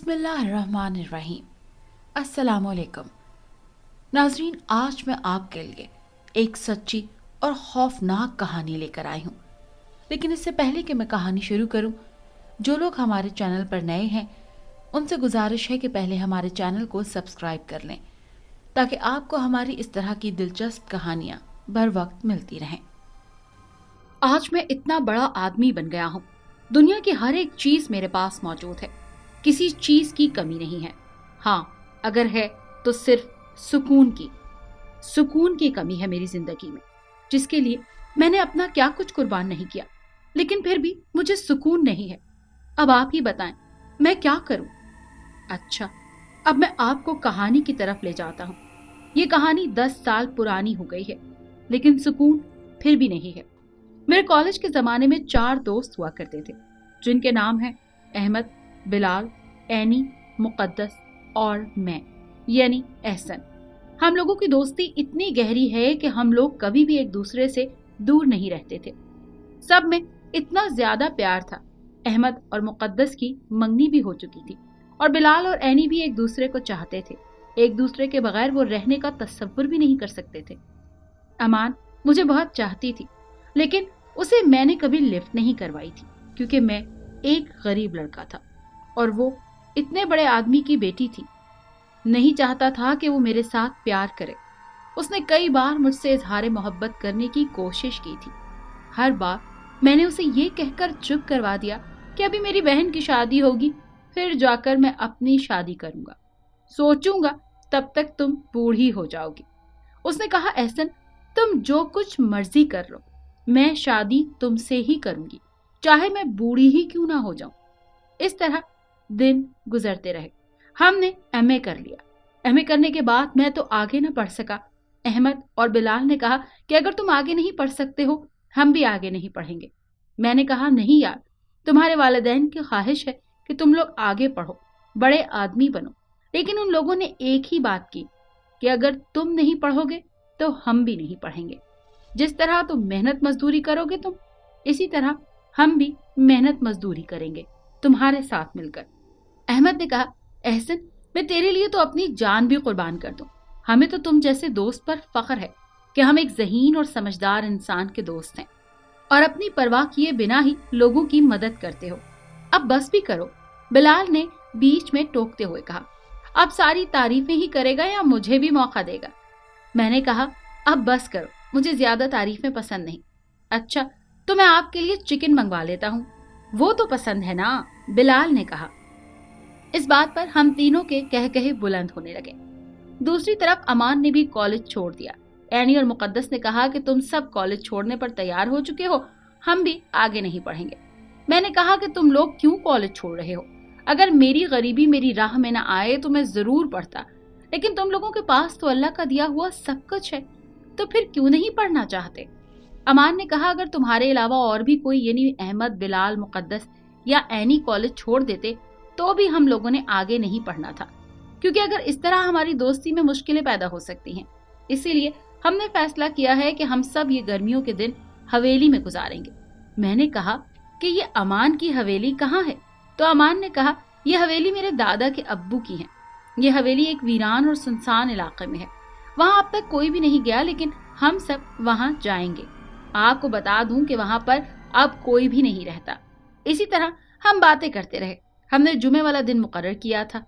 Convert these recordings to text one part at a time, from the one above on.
बिस्मिल्लाहिर्रहमानिर्रहीम। अस्सलामुअलैकुम नाजरीन, आज मैं आपके लिए एक सच्ची और खौफनाक कहानी लेकर आई हूँ। लेकिन इससे पहले कि मैं कहानी शुरू करूँ, जो लोग हमारे चैनल पर नए हैं उनसे गुजारिश है कि पहले हमारे चैनल को सब्सक्राइब कर लें ताकि आपको हमारी इस तरह की दिलचस्प कहानियाँ बर वक्त मिलती रहें। आज मैं इतना बड़ा आदमी बन गया हूँ, दुनिया की हर एक चीज मेरे पास मौजूद है, किसी चीज की कमी नहीं है। हाँ, अगर है तो सिर्फ सुकून की कमी है मेरी जिंदगी में, जिसके लिए मैंने अपना क्या कुछ कुर्बान नहीं किया, लेकिन फिर भी मुझे सुकून नहीं है। अब आप ही बताएं, मैं क्या करूं? अच्छा, अब मैं आपको कहानी की तरफ ले जाता हूं। ये कहानी 10 साल पुरानी हो गई है, लेकिन सुकून फिर भी नहीं है। मेरे कॉलेज के जमाने में 4 दोस्त हुआ करते थे, जिनके नाम हैं अहमद, बिलाल, एनी, मुकद्दस और मैं यानी एहसन। हम लोगों की दोस्ती इतनी गहरी है कि हम लोग कभी भी एक दूसरे से दूर नहीं रहते थे। सब में इतना ज्यादा प्यार था। अहमद और मुकद्दस की मंगनी भी हो चुकी थी और बिलाल और एनी भी एक दूसरे को चाहते थे। एक दूसरे के बगैर वो रहने का तसव्वुर भी नहीं कर सकते थे। अमान मुझे बहुत चाहती थी, लेकिन उसे मैंने कभी लिफ्ट नहीं करवाई थी, क्योंकि मैं एक गरीब लड़का था और वो इतने बड़े आदमी की बेटी थी। नहीं चाहता था कि वो मेरे साथ प्यार करे। उसने कई बार मुझसे इजहार मोहब्बत करने की कोशिश की थी। हर बार मैंने उसे ये कहकर चुप करवा दिया कि अभी मेरी बहन की शादी होगी, फिर जाकर मैं अपनी शादी करूंगा, सोचूंगा, तब तक तुम बूढ़ी हो जाओगी। उसने कहा, एहसन, तुम जो कुछ मर्जी कर लो, मैं शादी तुमसे ही करूंगी, चाहे मैं बूढ़ी ही क्यों ना हो जाऊं। इस तरह दिन गुजरते रहे। हमने एमए कर लिया। एमए करने के बाद मैं तो आगे न पढ़ सका। अहमद और बिलाल ने कहा कि अगर तुम आगे नहीं पढ़ सकते हो, हम भी आगे नहीं पढ़ेंगे। मैंने कहा, नहीं यार, तुम्हारे वालिदैन की ख्वाहिश है कि तुम लोग आगे पढ़ो, बड़े आदमी बनो। लेकिन उन लोगों ने एक ही बात की कि अगर तुम नहीं पढ़ोगे तो हम भी नहीं पढ़ेंगे। जिस तरह तुम मेहनत मजदूरी करोगे तुम, इसी तरह हम भी मेहनत मजदूरी करेंगे तुम्हारे साथ मिलकर। अहमद ने कहा, एहसन, मैं तेरे लिए तो अपनी जान भी कुर्बान कर दूं। हमें तो तुम जैसे दोस्त पर फख्र है कि हम एक ज़हीन और समझदार इंसान के दोस्त हैं और अपनी परवाह किए बिना ही लोगों की मदद करते हो। अब बस भी करो, बिलाल ने बीच में टोकते हुए कहा। अब सारी तारीफें ही करेगा या मुझे भी मौका देगा? मैंने कहा, अब बस करो, मुझे ज्यादा तारीफें पसंद नहीं। अच्छा, तो मैं आपके लिए चिकन मंगवा लेता हूँ, वो तो पसंद है ना? बिलाल ने कहा। इस बात पर हम तीनों के कह कहे बुलंद होने लगे। दूसरी तरफ अमान ने भी कॉलेज छोड़ दिया। एनी और मुकद्दस ने कहा कि तुम सब कॉलेज छोड़ने पर तैयार हो चुके हो, हम भी आगे नहीं पढ़ेंगे। मैंने कहा कि तुम लोग क्यों कॉलेज छोड़ रहे हो? अगर मेरी गरीबी मेरी राह में न आए तो मैं जरूर पढ़ता, लेकिन तुम लोगों के पास तो अल्लाह का दिया हुआ सब कुछ है, तो फिर क्यों नहीं पढ़ना चाहते? अमान ने कहा, अगर तुम्हारे अलावा और भी कोई यानी अहमद, बिलाल, मुकद्दस या एनी कॉलेज छोड़ देते तो भी हम लोगों ने आगे नहीं पढ़ना था, क्योंकि अगर इस तरह हमारी दोस्ती में मुश्किलें पैदा हो सकती हैं। इसीलिए हमने फैसला किया है कि हम सब ये गर्मियों के दिन हवेली में गुजारेंगे। मैंने कहा कि ये अमान की हवेली कहाँ है? तो अमान ने कहा, ये हवेली मेरे दादा के अब्बू की है। ये हवेली एक वीरान और सुनसान इलाके में है, वहां अब तक कोई भी नहीं गया, लेकिन हम सब वहां जाएंगे। आपको बता दूं कि वहां पर अब कोई भी नहीं रहता। इसी तरह हम बातें करते रहे। हमने जुमे वाला दिन मुकर्रर किया था।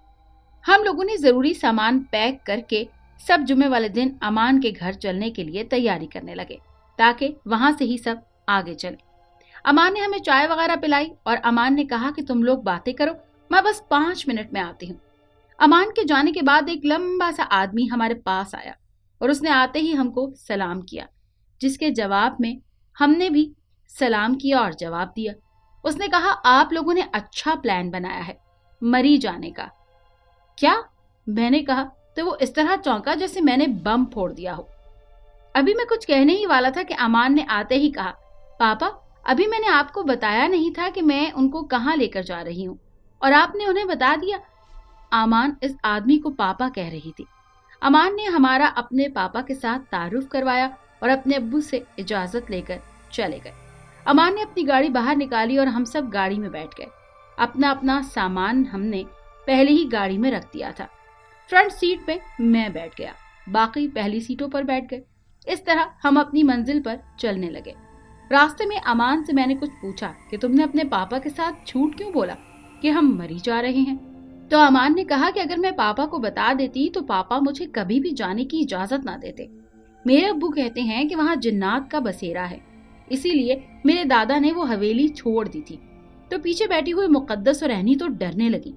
हम लोगों ने जरूरी सामान पैक करके सब जुमे वाले दिन अमान के घर चलने के लिए तैयारी करने लगे, ताकि वहां से ही सब आगे चले। अमान ने हमें चाय वगैरह पिलाई और अमान ने कहा कि तुम लोग बातें करो, मैं बस 5 मिनट में आती हूँ। अमान के जाने के बाद एक लंबा सा आदमी हमारे पास आया और उसने आते ही हमको सलाम किया, जिसके जवाब में हमने भी सलाम किया और जवाब दिया। उसने कहा, आप लोगों ने अच्छा प्लान बनाया है मरी जाने का। क्या? मैंने कहा तो वो इस तरह चौंका जैसे मैंने बम फोड़ दिया हो। अभी मैं कुछ कहने ही वाला था कि अमान ने आते ही कहा, पापा, अभी मैंने आपको बताया नहीं था कि मैं उनको कहाँ लेकर जा रही हूँ और आपने उन्हें बता दिया। अमान इस आदमी को पापा कह रही थी। अमान ने हमारा अपने पापा के साथ तारुफ करवाया और अपने अब्बू से इजाजत लेकर चले गए। अमान ने अपनी गाड़ी बाहर निकाली और हम सब गाड़ी में बैठ गए। अपना अपना सामान हमने पहले ही गाड़ी में रख दिया था। फ्रंट सीट पे मैं बैठ गया, बाकी पहली सीटों पर बैठ गए। इस तरह हम अपनी मंजिल पर चलने लगे। रास्ते में अमान से मैंने कुछ पूछा कि तुमने अपने पापा के साथ झूठ क्यों बोला कि हम मरी जा रहे हैं। तो अमान ने कहा कि अगर मैं पापा को बता देती तो पापा मुझे कभी भी जाने की इजाजत ना देते। मेरे अब्बू कहते हैं कि वहाँ जिन्नात का बसेरा है, इसीलिए मेरे दादा ने वो हवेली छोड़ दी थी। तो पीछे बैठी हुई मुकद्दस और रहनी तो डरने लगी।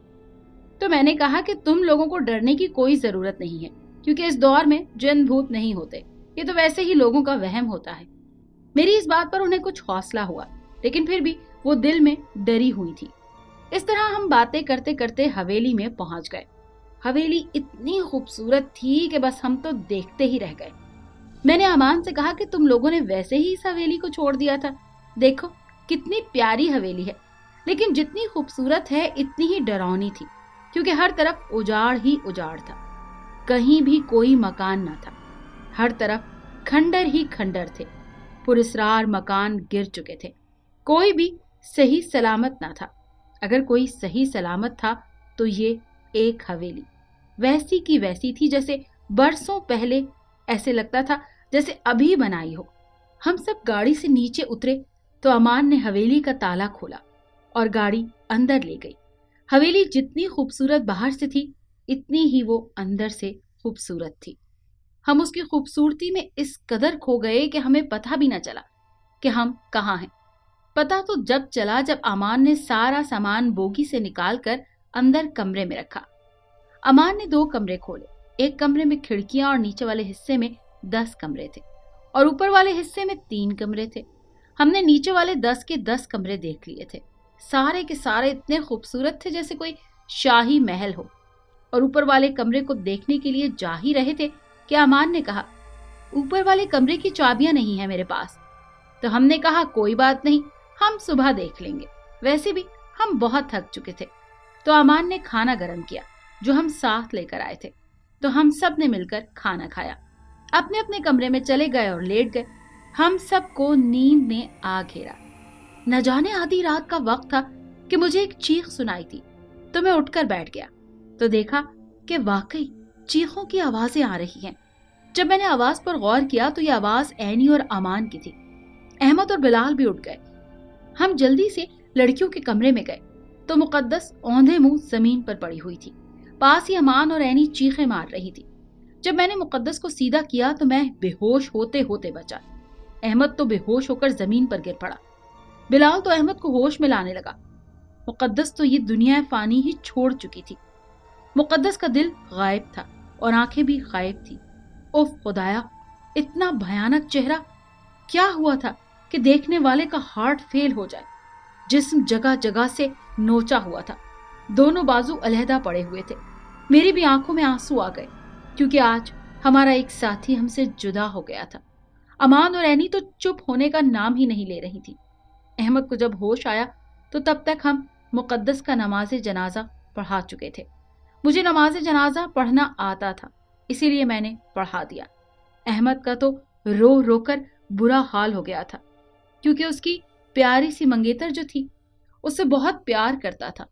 तो मैंने कहा कि तुम लोगों को डरने की कोई जरूरत नहीं है, क्योंकि इस दौर में जिन भूत नहीं होते, ये तो वैसे ही लोगों का वहम होता है। मेरी इस बात पर उन्हें कुछ हौसला हुआ, लेकिन फिर भी वो दिल में डरी हुई थी। इस तरह हम बातें करते करते हवेली में पहुंच गए। हवेली इतनी खूबसूरत थी कि बस हम तो देखते ही रह गए। मैंने अमान से कहा कि तुम लोगों ने वैसे ही इस हवेली को छोड़ दिया था, देखो कितनी प्यारी हवेली है, लेकिन जितनी खूबसूरत है इतनी ही डरावनी थी, क्योंकि हर तरफ उजाड़ ही उजाड़ था। कहीं भी कोई मकान न था, हर तरफ खंडर ही खंडर थे। पुरस्रार मकान गिर चुके थे, कोई भी सही सलामत न था। अगर कोई सही सलामत था तो ये एक हवेली वैसी की वैसी थी जैसे बरसों पहले, ऐसे लगता था जैसे अभी बनाई हो। हम सब गाड़ी से नीचे उतरे तो अमान ने हवेली का ताला खोला और गाड़ी अंदर ले गई। हवेली जितनी खूबसूरत बाहर से थी, इतनी ही वो अंदर से खूबसूरत थी। हम उसकी खूबसूरती में इस कदर खो गए कि हमें पता भी न चला कि हम कहाँ हैं। पता तो जब चला जब अमान ने सारा सामान बोगी से निकालकर अंदर कमरे में रखा। अमान ने 2 कमरे खोले, एक कमरे में खिड़कियां और नीचे वाले हिस्से में 10 कमरे थे और ऊपर वाले हिस्से में 3 कमरे थे। हमने नीचे वाले 10 के 10 कमरे देख लिए थे। सारे के सारे इतने खूबसूरत थे जैसे कोई शाही महल हो। और ऊपर वाले कमरे को देखने के लिए जा ही रहे थे कि अमान ने कहा, ऊपर वाले कमरे की चाबियां नहीं है मेरे पास। तो हमने कहा कोई बात नहीं, हम सुबह देख लेंगे, वैसे भी हम बहुत थक चुके थे। तो अमान ने खाना गर्म किया जो हम साथ लेकर आए थे, तो हम सब ने मिलकर खाना खाया, अपने अपने कमरे में चले गए और लेट गए। हम सबको नींद ने आ घेरा। न जाने आधी रात का वक्त था कि मुझे एक चीख सुनाई थी, तो मैं उठकर बैठ गया तो देखा कि वाकई चीखों की आवाजें आ रही हैं। जब मैंने आवाज पर गौर किया तो ये आवाज एनी और अमान की थी। अहमद और बिलाल भी उठ गए। हम जल्दी से लड़कियों के कमरे में गए तो मुकद्दस औंधे मुंह जमीन पर पड़ी हुई थी। पास ही अमान और एनी चीखें मार रही थी। जब मैंने मुकद्दस को सीधा किया तो मैं बेहोश होते होते बचा। अहमद तो बेहोश होकर जमीन पर गिर पड़ा। बिलाल तो अहमद को होश में लाने लगा। मुकद्दस तो ये दुनिया फानी ही छोड़ चुकी थी। मुकद्दस का दिल गायब था और आंखें भी गायब थी। उफ खुदाया, इतना भयानक चेहरा! क्या हुआ था कि देखने वाले का हार्ट फेल हो जाए। जिस्म जगह जगह से नोचा हुआ था, दोनों बाजू अलहदा पड़े हुए थे। मेरी भी आंखों में आंसू आ गए, क्योंकि आज हमारा एक साथी हमसे जुदा हो गया था। अमान और एनी तो चुप होने का नाम ही नहीं ले रही थी। अहमद को जब होश आया तो तब तक हम मुकद्दस का नमाज़े जनाजा पढ़ा चुके थे। मुझे नमाज़े जनाजा पढ़ना आता था, इसीलिए मैंने पढ़ा दिया। अहमद का तो रो रो कर बुरा हाल हो गया था, क्योंकि उसकी प्यारी सी मंगेतर जो थी उससे बहुत प्यार करता था।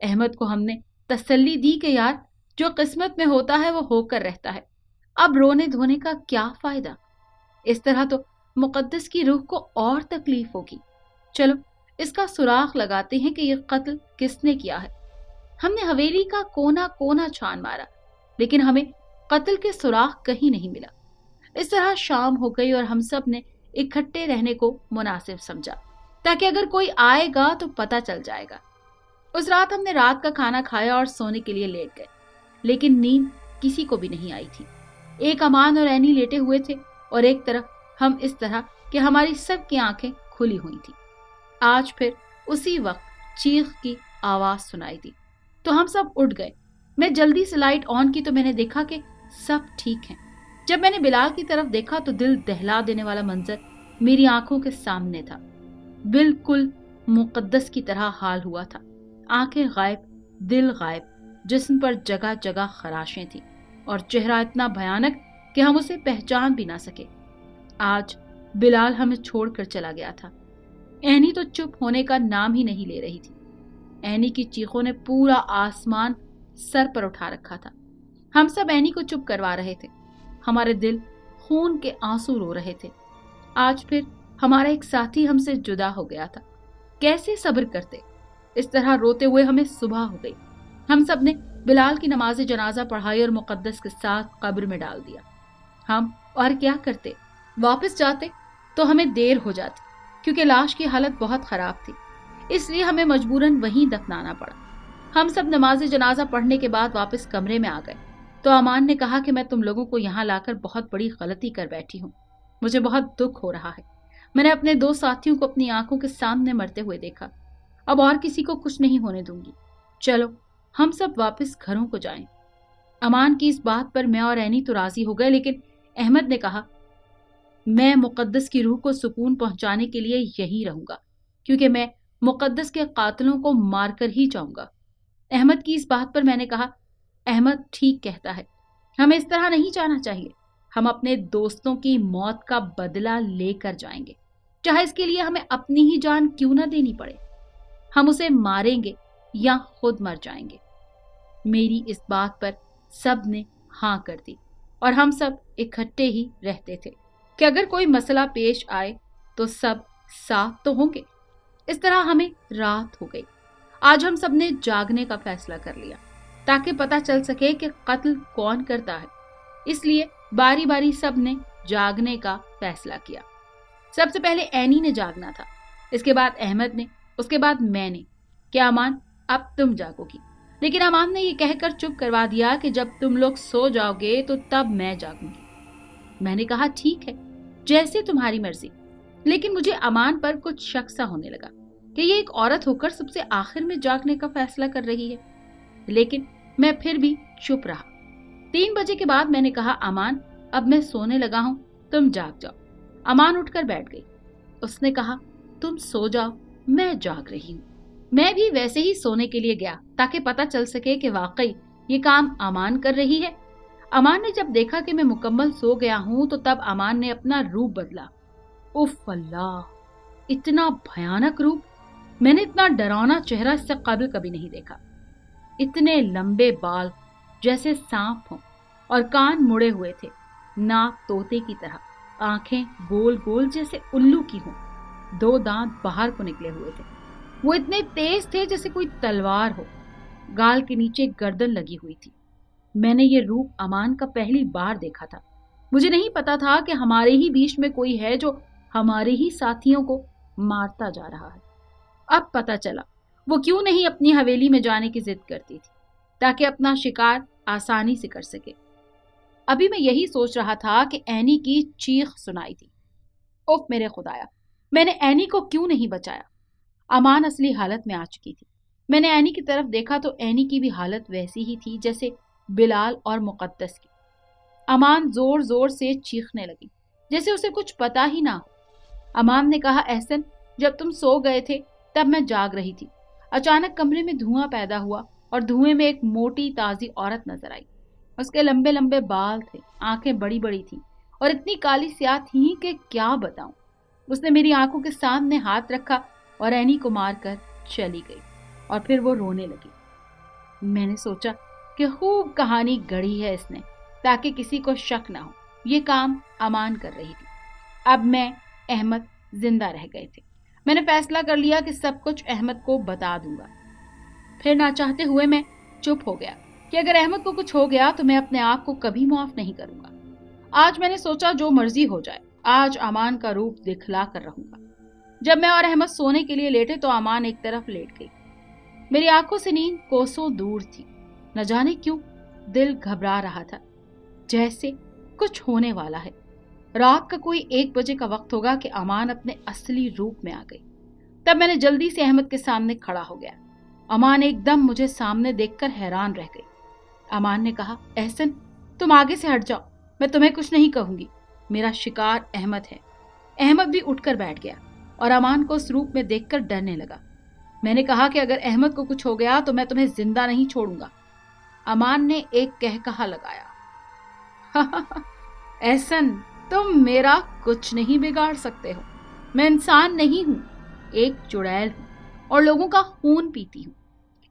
अहमद को हमने तसल्ली दी कि यार, जो किस्मत में होता है वो होकर रहता है, अब रोने धोने का क्या फायदा। इस तरह तो मुकद्दस की रूह को और तकलीफ होगी। चलो इसका सुराग लगाते हैं कि यह कत्ल किसने किया है। हमने हवेली का कोना कोना छान मारा, लेकिन हमें कत्ल के सुराग कहीं नहीं मिला। इस तरह शाम हो गई और हम सब ने इकट्ठे रहने को मुनासिब समझा, ताकि अगर कोई आएगा तो पता चल जाएगा। उस रात हमने रात का खाना खाया और सोने के लिए लेट गए, लेकिन नींद किसी को भी नहीं आई थी। एक अमान और एनी लेटे हुए थे और एक तरफ हम, इस तरह कि हमारी सबकी आंखें खुली हुई थी। आज फिर उसी वक्त चीख की आवाज सुनाई दी तो हम सब उठ गए। मैं जल्दी से लाइट ऑन की तो मैंने देखा कि सब ठीक है। जब मैंने बिलाल की तरफ देखा तो दिल दहला देने वाला मंजर मेरी आंखों के सामने था। बिल्कुल मुकद्दस की तरह हाल हुआ था। आंखें गायब, दिल गायब, जिस्म पर जगह जगह खराशें थी और चेहरा इतना भयानक कि हम उसे पहचान भी ना सके। आज बिलाल हमें छोड़कर चला गया था। एनी तो चुप होने का नाम ही नहीं ले रही थी। एनी की चीखों ने पूरा आसमान सर पर उठा रखा था। हम सब एनी को चुप करवा रहे थे। हमारे दिल खून के आंसू रो रहे थे। आज फिर हमारा एक साथी हमसे जुदा हो गया था। कैसे सब्र करते। इस तरह रोते हुए हमें सुबह हो गई। हम सब ने बिलाल की नमाज जनाजा पढ़ाई और मुकद्दस के साथ कब्र में डाल दिया। हम और क्या करते। वापस जाते तो हमें देर हो जाती, क्योंकि लाश की हालत बहुत खराब थी। इसलिए हमें मजबूरन वहीं दफनाना पड़ा। हम सब नमाज जनाजा पढ़ने के बाद वापस कमरे में आ गए तो अमान ने कहा कि मैं तुम लोगों को यहाँ लाकर बहुत बड़ी गलती कर बैठी हूँ। मुझे बहुत दुख हो रहा है। मैंने अपने 2 साथियों को अपनी आंखों के सामने मरते हुए देखा। अब और किसी को कुछ नहीं होने दूंगी। चलो हम सब वापस घरों को जाएं। अमान की इस बात पर मैं और एनी तो राजी हो गए, लेकिन अहमद ने कहा, मैं मुकद्दस की रूह को सुकून पहुंचाने के लिए यहीं रहूंगा, क्योंकि मैं मुकद्दस के कातिलों को मारकर ही जाऊंगा। अहमद की इस बात पर मैंने कहा, अहमद ठीक कहता है, हमें इस तरह नहीं जाना चाहिए। हम अपने दोस्तों की मौत का बदला लेकर जाएंगे, चाहे इसके लिए हमें अपनी ही जान क्यों ना देनी पड़े। हम उसे मारेंगे या खुद मर जाएंगे। मेरी इस बात पर सब ने हां कर दी और हम सब इकट्ठे ही रहते थे कि अगर कोई मसला पेश आए तो सब साथ तो होंगे। इस तरह हमें रात हो गई। आज हम सब ने जागने का फैसला कर लिया ताकि पता चल सके कि कत्ल कौन करता है। इसलिए बारी बारी सब ने जागने का फैसला किया। सबसे पहले एनी ने जागना था, इसके बाद अहमद ने, उसके बाद मैंने कि अमान अब तुम जागोगी। लेकिन अमान ने यह कहकर चुप करवा दिया कि जब तुम लोग सो जाओगे तो तब मैं जागूंगी। मैंने कहा ठीक है, जैसे तुम्हारी मर्जी। लेकिन मुझे अमान पर कुछ शक सा होने लगा कि ये एक औरत होकर सबसे आखिर में जागने का फैसला कर रही है। लेकिन मैं फिर भी चुप रहा। 3 बजे के बाद मैंने कहा, अमान अब मैं सोने लगा हूं, तुम जाग जाओ। अमान उठकर बैठ गई। उसने कहा, तुम सो जाओ, मैं जाग रही हूं। मैं भी वैसे ही सोने के लिए गया ताकि पता चल सके कि वाकई ये काम अमान कर रही है। अमान ने जब देखा कि मैं मुकम्मल सो गया हूं तो तब अमान ने अपना रूप बदला। उफ अल्लाह, इतना भयानक रूप! मैंने इतना डरावना चेहरा इससे कबल कभी नहीं देखा। इतने लंबे बाल जैसे सांप हों और कान मुड़े हुए थे, नाक तोते की तरह, आंखें गोल गोल जैसे उल्लू की हों, 2 दांत बाहर को निकले हुए थे। वो इतने तेज थे जैसे कोई तलवार हो। गाल के नीचे गर्दन लगी हुई थी। मैंने ये रूप अमान का पहली बार देखा था। मुझे नहीं पता था कि हमारे ही बीच में कोई है जो हमारे ही साथियों को मारता जा रहा है। अब पता चला वो क्यों नहीं अपनी हवेली में जाने की जिद करती थी ताकि अपना शिकार आसानी से कर सके। अभी मैं यही सोच रहा था कि एनी की चीख सुनाई थी। उफ मेरे खुदाया, मैंने एनी को क्यों नहीं बचाया। अमान असली हालत में आ चुकी थी। मैंने एनी की तरफ देखा तो एनी की भी हालत वैसी ही थी जैसे बिलाल और मुकद्दस की। अमान जोर जोर से चीखने लगी जैसे उसे कुछ पता ही ना हो। अमान ने कहा, एहसन जब तुम सो गए थे तब मैं जाग रही थी। अचानक कमरे में धुआं पैदा हुआ और धुएं में एक मोटी ताजी औरत नजर आई। उसके लंबे लंबे बाल थे, आंखें बड़ी बड़ी थी और इतनी काली स्याह थी कि क्या बताऊं। उसने मेरी आंखों के सामने हाथ रखा और एनी को मारकर चली गई और फिर वो रोने लगी। मैंने सोचा कि खूब कहानी गढ़ी है इसने ताकि किसी को शक ना हो। ये काम अमान कर रही थी। अब मैं, अहमद जिंदा रह गए थे। मैंने फैसला कर लिया कि सब कुछ अहमद को बता दूंगा। फिर ना चाहते हुए मैं चुप हो गया कि अगर अहमद को कुछ हो गया तो मैं अपने आप को कभी माफ नहीं करूंगा। आज मैंने सोचा जो मर्जी हो जाए, आज अमान का रूप दिखला कर रहूंगा। जब मैं और अहमद सोने के लिए लेटे तो अमान एक तरफ लेट गई। मेरी आंखों से नींद कोसों दूर थी। न जाने क्यों दिल घबरा रहा था, जैसे कुछ होने वाला है। रात का कोई 1 बजे का वक्त होगा कि अमान अपने असली रूप में आ गई। तब मैंने जल्दी से अहमद के सामने खड़ा हो गया। अमान एकदम मुझे सामने देखकर हैरान रह गई। अमान ने कहा, एहसन तुम आगे से हट जाओ, मैं तुम्हें कुछ नहीं कहूंगी। मेरा शिकार अहमद है। अहमद भी उठकर बैठ गया और अमान को उस रूप में देखकर डरने लगा। मैंने कहा कि अगर अहमद को कुछ हो गया तो मैं तुम्हें जिंदा नहीं छोड़ूंगा। अमान ने एक कहकहा लगाया। एहसन तुम मेरा कुछ नहीं बिगाड़ सकते हो। मैं इंसान नहीं हूं, एक चुड़ैल हूं और लोगों का खून पीती हूं।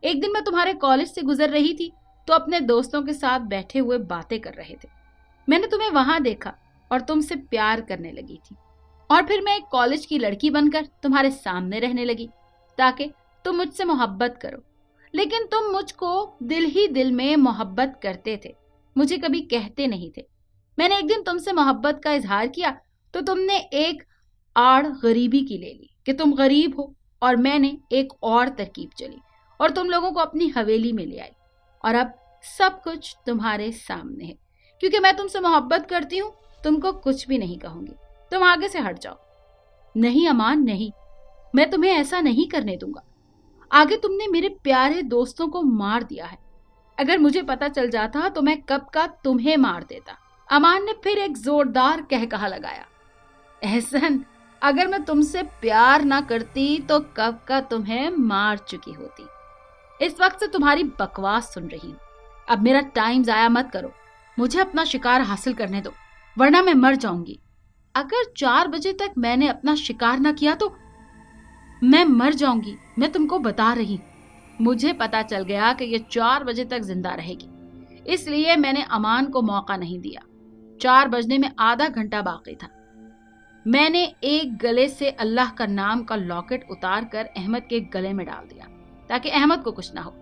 एक दिन मैं तुम्हारे कॉलेज से गुजर रही थी तो अपने दोस्तों के साथ बैठे हुए बातें कर रहे थे। मैंने तुम्हें वहां देखा और तुमसे प्यार करने लगी थी, और फिर मैं एक कॉलेज की लड़की बनकर तुम्हारे सामने रहने लगी ताकि तुम मुझसे मोहब्बत करो। लेकिन तुम मुझको दिल ही दिल में मोहब्बत करते थे, मुझे कभी कहते नहीं थे। मैंने एक दिन तुमसे मोहब्बत का इजहार किया तो तुमने एक आड़ गरीबी की ले ली कि तुम गरीब हो, और मैंने एक और तरकीब चली और तुम लोगों को अपनी हवेली में ले आई। और अब सब कुछ तुम्हारे सामने है। क्योंकि मैं तुमसे मोहब्बत करती हूँ, तुमको कुछ भी नहीं कहूंगी। तुम आगे से हट जाओ। नहीं अमान, नहीं, मैं तुम्हें ऐसा नहीं करने दूंगा। आगे तुमने मेरे प्यारे दोस्तों को मार दिया है। अगर मुझे पता चल जाता तो मैं कब का तुम्हें मार देता। अमान ने फिर एक जोरदार कहकहा लगाया। एहसन, अगर मैं तुमसे प्यार ना करती तो कब का तुम्हें मार चुकी होती। इस वक्त से तुम्हारी बकवास सुन रही हूं। अब मेरा टाइम जाया मत करो, मुझे अपना शिकार हासिल करने दो, वरना मैं मर जाऊंगी। अगर 4 बजे तक मैंने अपना शिकार ना किया तो मैं मर जाऊंगी। मैं तुमको बता रही हूं। मुझे पता चल गया कि ये 4 बजे तक जिंदा रहेगी, इसलिए मैंने अमान को मौका नहीं दिया। 4 बजने में आधा घंटा बाकी था। मैंने एक गले से अल्लाह का नाम का लॉकेट उतार कर अहमद के गले में डाल दिया ताकि अहमद को कुछ ना हो।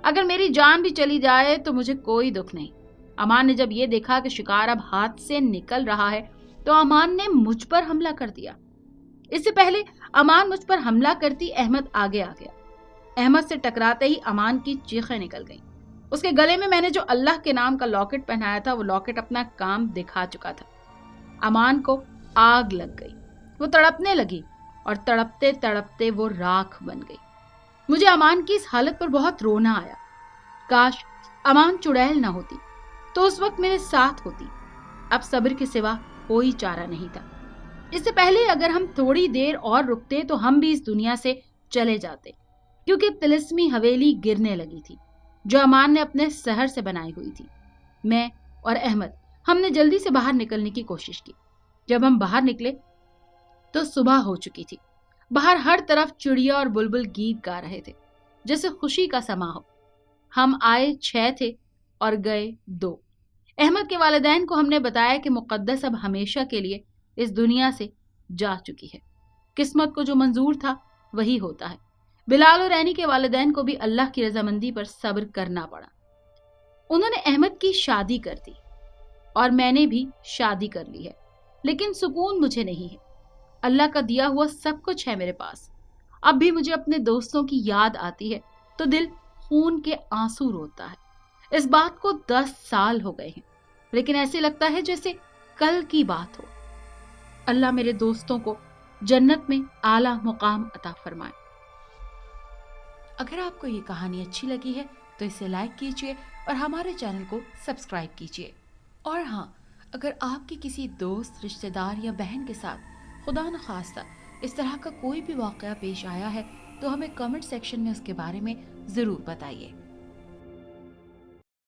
अगर मेरी जान भी चली जाए तो मुझे कोई दुख नहीं। अमान ने जब ये देखा कि शिकार अब हाथ से निकल रहा है तो अमान ने मुझ पर हमला कर दिया। इससे पहले अमान मुझ पर हमला करती अहमद आगे आ गया। अहमद से टकराते ही अमान की चीखें निकल गईं। उसके गले में मैंने जो अल्लाह के नाम का लॉकेट पहनाया था वो लॉकेट अपना काम दिखा चुका था। अमान को आग लग गई, वो तड़पने लगी और तड़पते तड़पते वो राख बन गई। मुझे अमान की इस हालत पर बहुत रोना आया। काश अमान चुड़ैल ना होती तो उस वक्त मेरे साथ होती। अब सब्र के सिवा कोई चारा नहीं था। इससे पहले अगर हम थोड़ी देर और रुकते तो हम भी इस दुनिया से चले जाते, क्योंकि तिलिस्मी हवेली गिरने लगी थी जो अमान ने अपने शहर से बनाई हुई थी। मैं और अहमद हमने जल्दी से बाहर निकलने की कोशिश की। जब हम बाहर निकले तो सुबह हो चुकी थी। बाहर हर तरफ चिड़िया और बुलबुल गीत गा रहे थे जैसे खुशी का समा हो। हम आए 6 थे और गए 2। अहमद के वालिदैन को हमने बताया कि मुकद्दस अब हमेशा के लिए इस दुनिया से जा चुकी है। किस्मत को जो मंजूर था वही होता है। बिलाल और रैनी के वालिदैन को भी अल्लाह की रजामंदी पर सब्र करना पड़ा। उन्होंने अहमद की शादी कर दी और मैंने भी शादी कर ली है, लेकिन सुकून मुझे नहीं है। अल्लाह का दिया हुआ सब कुछ है मेरे पास। अब भी मुझे अपने दोस्तों की याद आती है तो दिल खून के आंसू रोता है। इस बात को 10 साल हो गए हैं, लेकिन ऐसे लगता है जैसे कल की बात हो। अल्लाह मेरे दोस्तों को जन्नत में आला मुकाम अता फरमाए। अगर आपको ये कहानी अच्छी लगी है तो इसे लाइक कीजिए और हमारे चैनल को सब्सक्राइब कीजिए। और हाँ, अगर आपके किसी दोस्त, रिश्तेदार या बहन के साथ खुदा न खास्ता इस तरह का कोई भी वाक़या पेश आया है तो हमें कमेंट सेक्शन में उसके बारे में ज़रूर बताइए।